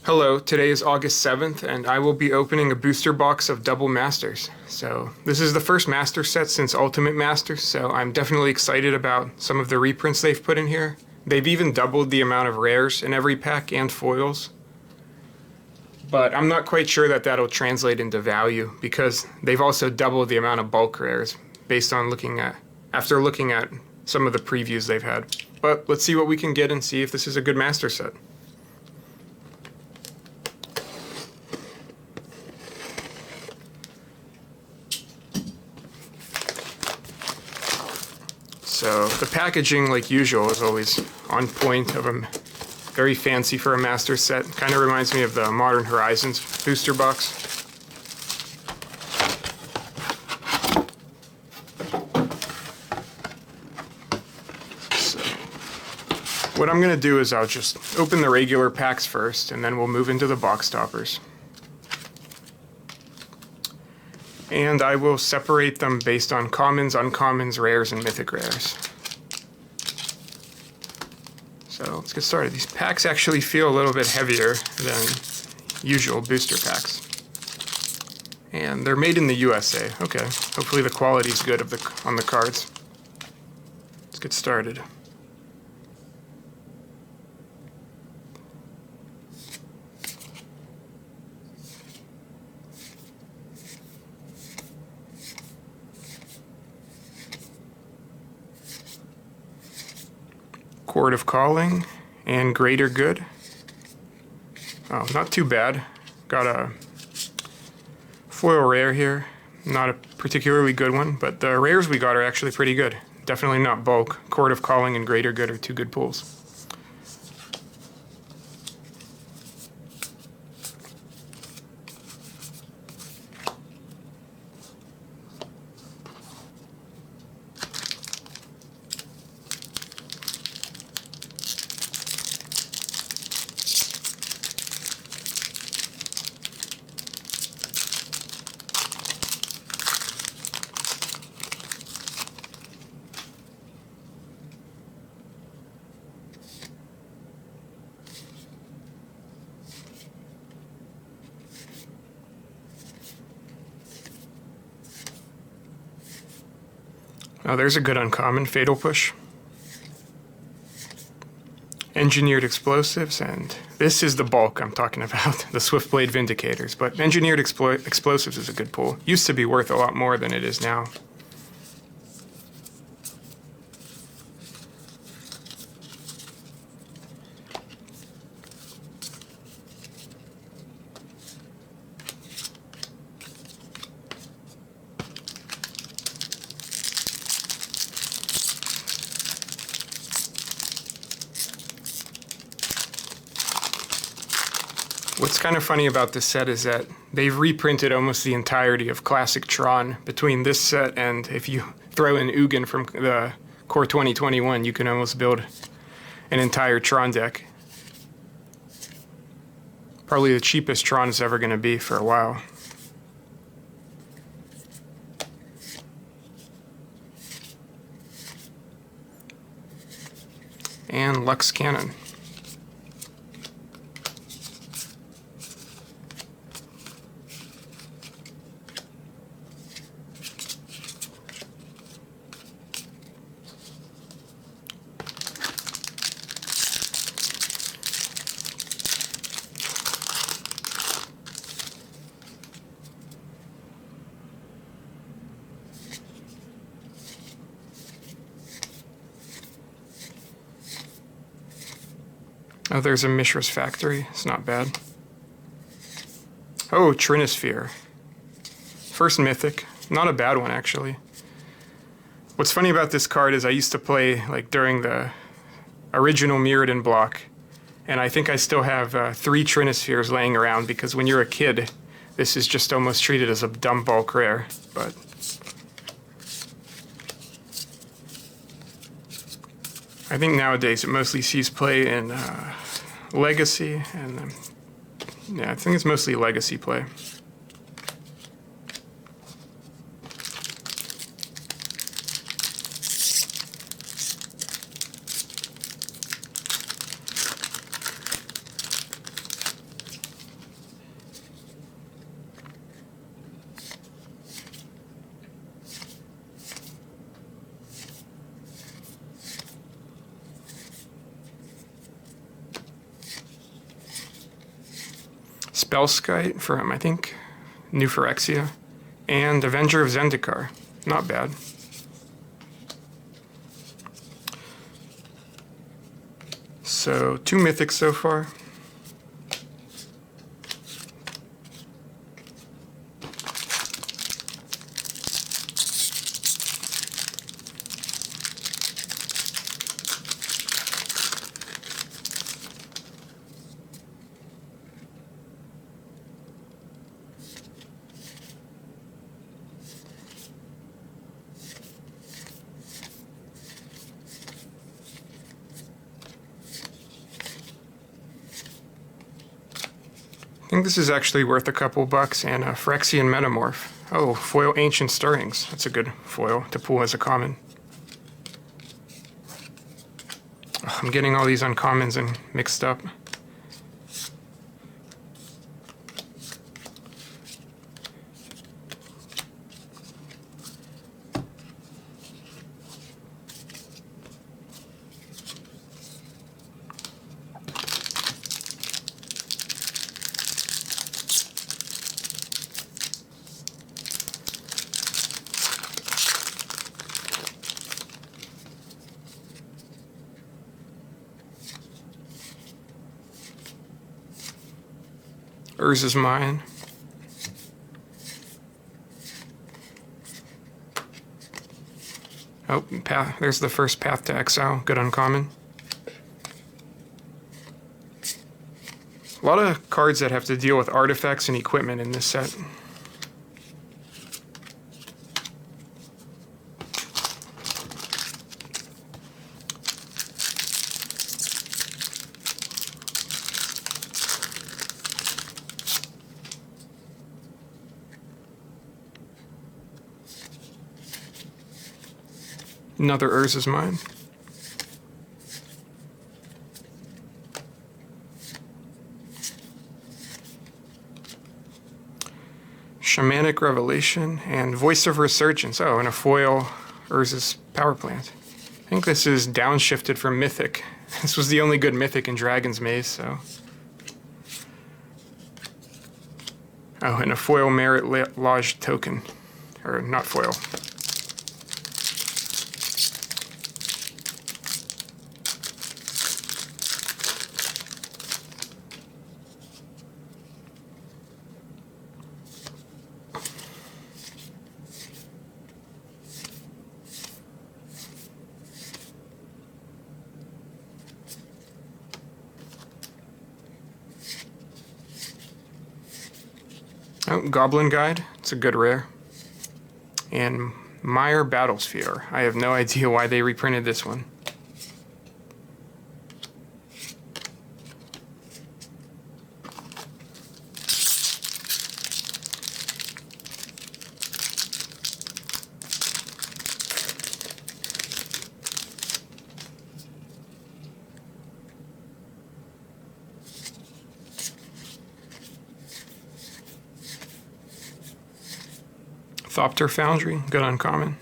Hello, today is August 7th, and I will be opening a booster box of Double Masters. So, this is the first Master set since Ultimate Masters, so I'm definitely excited about some of the reprints they've put in here. They've even doubled the amount of rares in every pack and foils. But I'm not quite sure that that'll translate into value, because they've also doubled the amount of bulk rares based on after looking at some of the previews they've had. But let's see what we can get and see if this is a good Master set. So the packaging, like usual, is always on point. Very fancy for a Master set. Kind of reminds me of the Modern Horizons booster box. So what I'm going to do is I'll just open the regular packs first, and then we'll move into the box toppers. And I will separate them based on commons, uncommons, rares, and mythic rares. So let's get started. These packs actually feel a little bit heavier than usual booster packs. And they're made in the USA. Okay, hopefully the quality's good on the cards. Let's get started. Chord of Calling and Greater Good. Oh, not too bad. Got a foil rare here. Not a particularly good one, but the rares we got are actually pretty good. Definitely not bulk. Chord of Calling and Greater Good are two good pulls. Oh, there's a good uncommon, Fatal Push. Engineered Explosives, and this is the bulk I'm talking about, the Swiftblade Vindicators. But Engineered Explosives is a good pull. Used to be worth a lot more than it is now. What's kind of funny about this set is that they've reprinted almost the entirety of Classic Tron between this set, and if you throw in Ugin from the Core 2021, you can almost build an entire Tron deck. Probably the cheapest Tron is ever going to be for a while. And Lux Cannon. Oh, there's a Mishra's Factory. It's not bad. Oh, Trinisphere. First Mythic. Not a bad one, actually. What's funny about this card is I used to play like during the original Mirrodin block, and I think I still have 3 Trinispheres laying around, because when you're a kid, this is just almost treated as a dumb bulk rare. But I think nowadays it mostly sees play in Legacy, and yeah, I think it's mostly Legacy play. Spellskite from, I think, New Phyrexia, and Avenger of Zendikar. Not bad. So 2 mythics so far. I think this is actually worth a couple bucks, and a Phyrexian Metamorph. Oh, foil Ancient Stirrings. That's a good foil to pull as a common. Oh, I'm getting all these uncommons and mixed up. Urza's Mine. Oh, there's the first Path to Exile. Good uncommon. A lot of cards that have to deal with artifacts and equipment in this set. Another Urza's Mine. Shamanic Revelation and Voice of Resurgence. Oh, and a foil Urza's Power Plant. I think this is downshifted from Mythic. This was the only good Mythic in Dragon's Maze, so. Oh, and a foil Merit Lodge token. Or not foil. Oh, Goblin Guide. It's a good rare. And Mire Battlesphere. I have no idea why they reprinted this one. Thopter Foundry, good uncommon.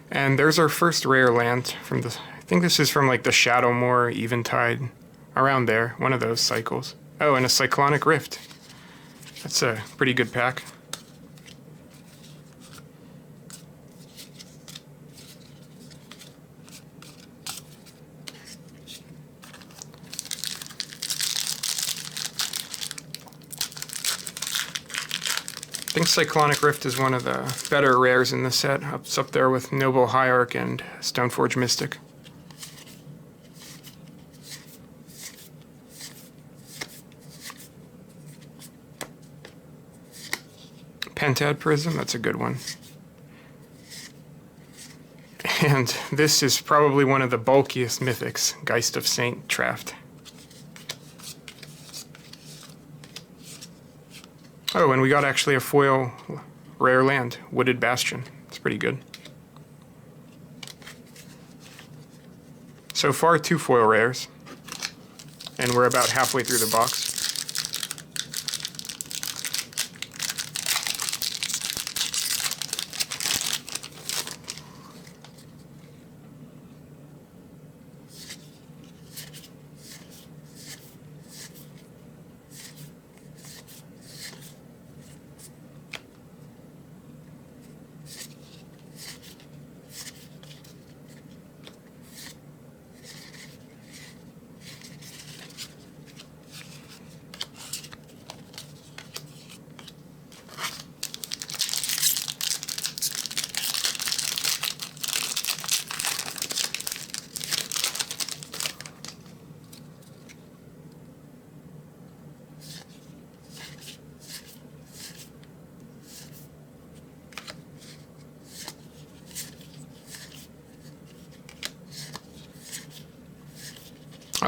And there's our first rare land from the, I think this is from like the Shadowmoor, Eventide, around there, one of those cycles. Oh, and a Cyclonic Rift. That's a pretty good pack. I think Cyclonic Rift is one of the better rares in the set. It's up there with Noble Hierarch and Stoneforge Mystic. Pentad Prism, that's a good one. And this is probably one of the bulkiest mythics, Geist of Saint Traft. Oh, and we got actually a foil rare land, Wooded Bastion. It's pretty good. So far, 2 foil rares. And we're about halfway through the box.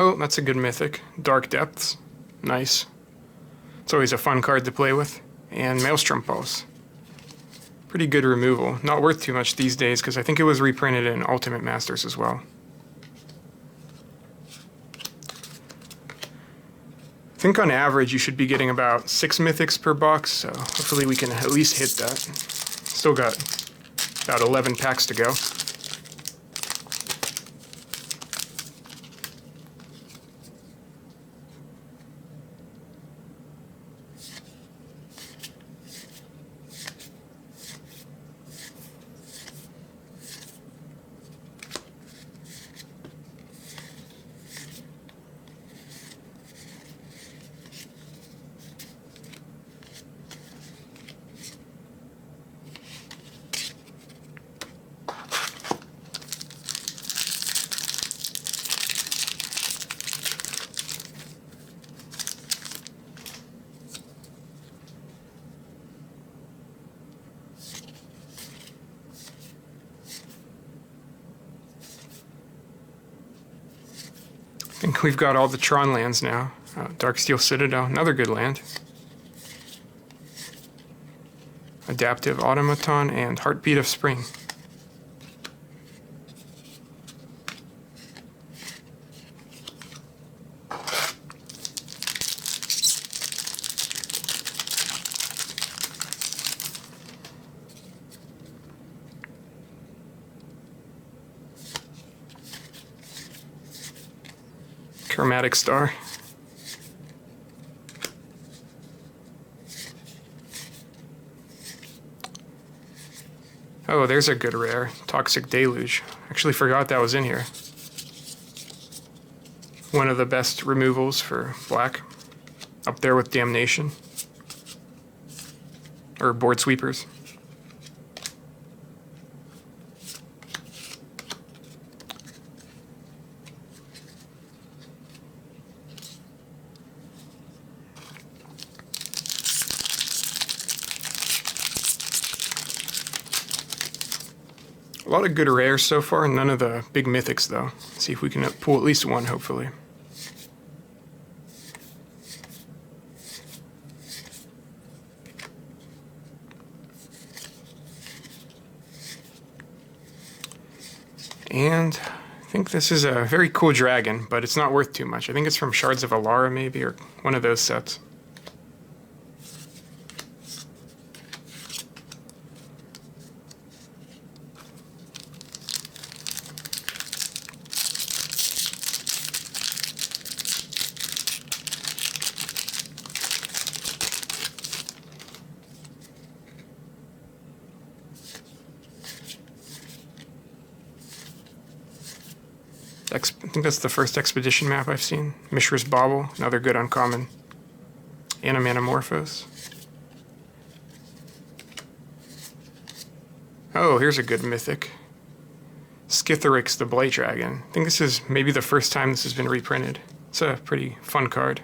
Oh, that's a good mythic. Dark Depths. Nice. It's always a fun card to play with. And Maelstrom Pulse. Pretty good removal. Not worth too much these days because I think it was reprinted in Ultimate Masters as well. I think on average you should be getting about 6 mythics per box, so hopefully we can at least hit that. Still got about 11 packs to go. I think we've got all the Tron lands now. Darksteel Citadel, another good land. Adaptive Automaton and Heartbeat of Spring. Chromatic Star. Oh, there's a good rare. Toxic Deluge. Actually forgot that was in here. One of the best removals for black. Up there with Damnation. Or Board Sweepers. A lot of good rares so far, none of the big mythics though. See if we can pull at least one, hopefully. And I think this is a very cool dragon, but it's not worth too much. I think it's from Shards of Alara maybe, or one of those sets. I think that's the first expedition map I've seen. Mishra's Bauble, another good uncommon. Animanamorphose. Oh, here's a good mythic. Skithiryx the Blight Dragon. I think this is maybe the first time this has been reprinted. It's a pretty fun card.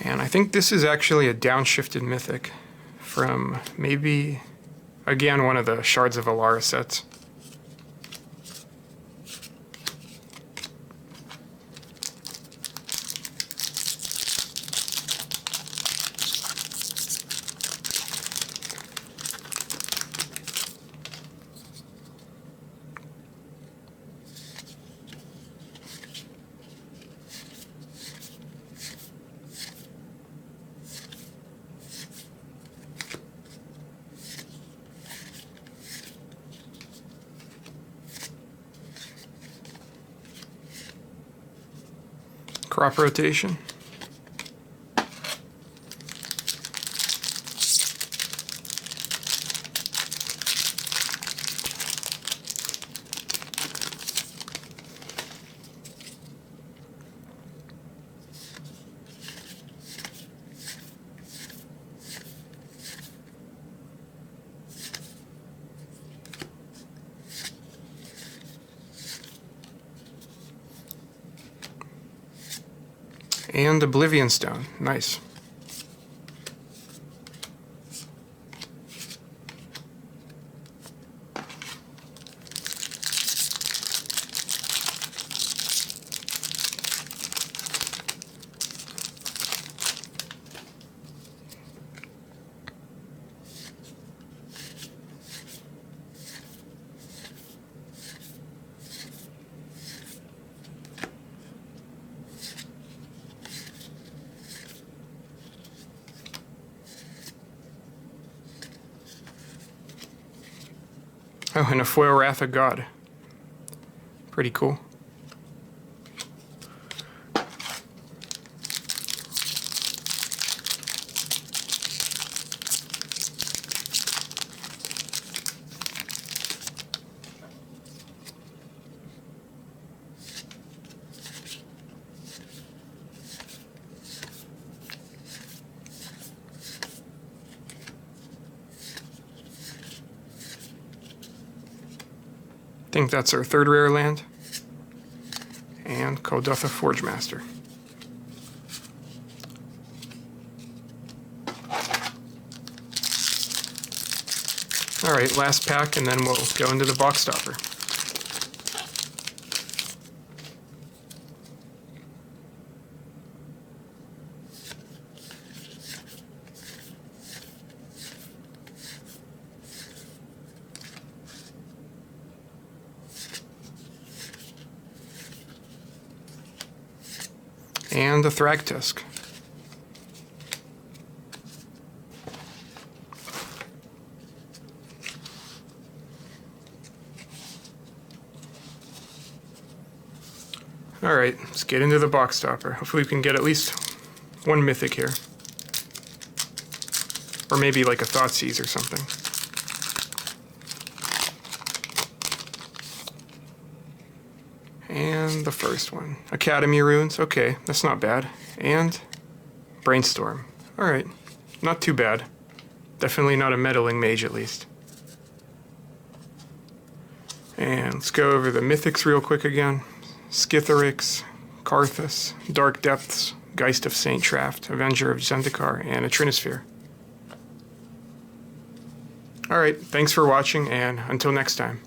And I think this is actually a downshifted mythic from maybe, again, one of the Shards of Alara sets. Crop rotation. And Oblivion Stone. Nice. Oh, and a foil Wrath of God. Pretty cool. I think that's our third rare land. And Kuldotha Forgemaster. Alright, last pack and then we'll go into the box stopper. And a Thragtusk. Alright, let's get into the box stopper. Hopefully we can get at least one mythic here. Or maybe like a Thoughtseize or something. And the first one. Academy Runes. Okay, that's not bad. And Brainstorm. Alright, not too bad. Definitely not a meddling mage at least. And let's go over the mythics real quick again. Skithiryx, Karthus, Dark Depths, Geist of Saint Traft, Avenger of Zendikar, and a Trinisphere. Alright, thanks for watching, and until next time.